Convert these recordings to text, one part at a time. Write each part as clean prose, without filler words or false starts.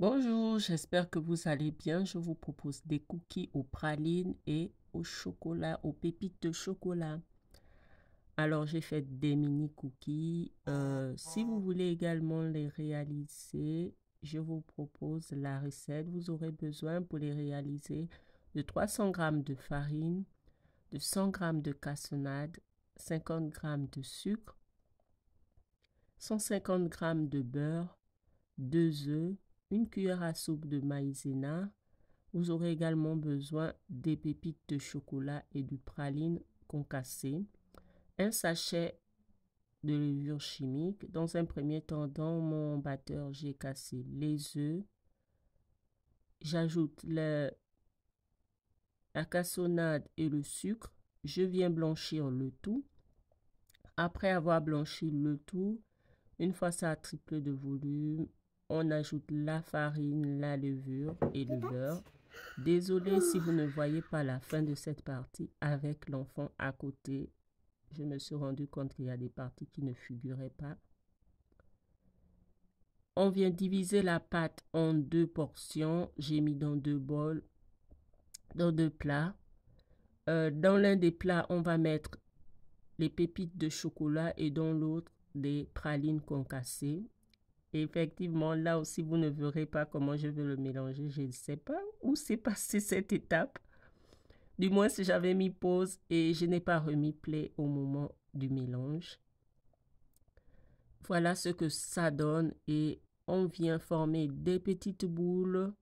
Bonjour, j'espère que vous allez bien. Je vous propose des cookies aux pralines et au chocolat, aux pépites de chocolat. Alors, j'ai fait des mini cookies. Si vous voulez également les réaliser, je vous propose la recette. Vous aurez besoin pour les réaliser de 300 g de farine, de 100 g de cassonade, 50 g de sucre, 150 g de beurre, 2 œufs, une cuillère à soupe de maïzena. Vous aurez également besoin des pépites de chocolat et du praline concassé, un sachet de levure chimique. Dans un premier temps, dans mon batteur, j'ai cassé les œufs. J'ajoute la cassonade et le sucre. Je viens blanchir le tout. Après avoir blanchi le tout, une fois ça a triplé de volume, on ajoute la farine, la levure et le beurre. Désolée si vous ne voyez pas la fin de cette partie avec l'enfant à côté. Je me suis rendu compte qu'il y a des parties qui ne figuraient pas. On vient diviser la pâte en 2 portions. J'ai mis dans 2 bols, dans 2 plats. Dans l'un des plats, on va mettre les pépites de chocolat et dans l'autre, des pralines concassées. Et effectivement, là aussi, vous ne verrez pas comment je vais le mélanger. Je ne sais pas où s'est passée cette étape. Du moins, si j'avais mis pause et je n'ai pas remis play au moment du mélange. Voilà ce que ça donne et on vient former des petites boules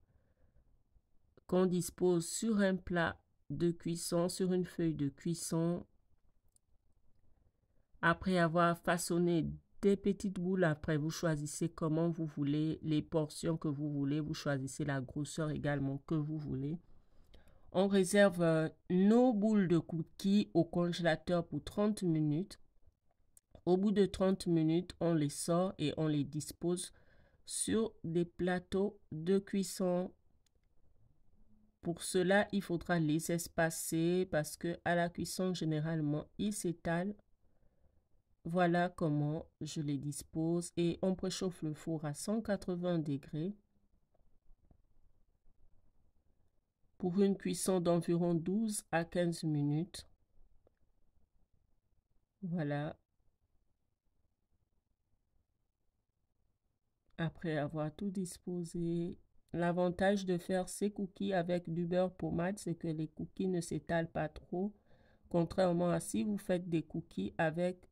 qu'on dispose sur un plat de cuisson, sur une feuille de cuisson. Après avoir façonné des petites boules, après vous choisissez comment vous voulez, les portions que vous voulez, vous choisissez la grosseur également que vous voulez. On réserve nos boules de cookies au congélateur pour 30 minutes. Au bout de 30 minutes, on les sort et on les dispose sur des plateaux de cuisson. Pour cela, il faudra les espacer parce que à la cuisson, généralement, ils s'étalent. Voilà comment je les dispose et on préchauffe le four à 180 degrés pour une cuisson d'environ 12 à 15 minutes. Voilà. Après avoir tout disposé, l'avantage de faire ces cookies avec du beurre pommade, c'est que les cookies ne s'étalent pas trop. Contrairement à si vous faites des cookies avec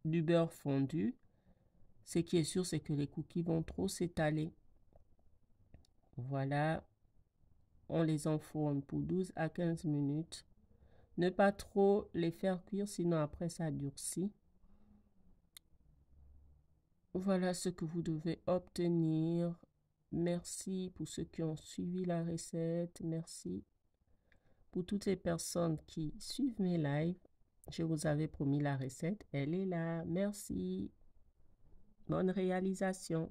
du beurre fondu, ce qui est sûr, c'est que les cookies vont trop s'étaler. Voilà, on les enfourne pour 12 à 15 minutes. Ne pas trop les faire cuire, sinon après ça durcit. Voilà ce que vous devez obtenir. Merci pour ceux qui ont suivi la recette. Merci pour toutes les personnes qui suivent mes lives. Je vous avais promis la recette. Elle est là. Merci. Bonne réalisation.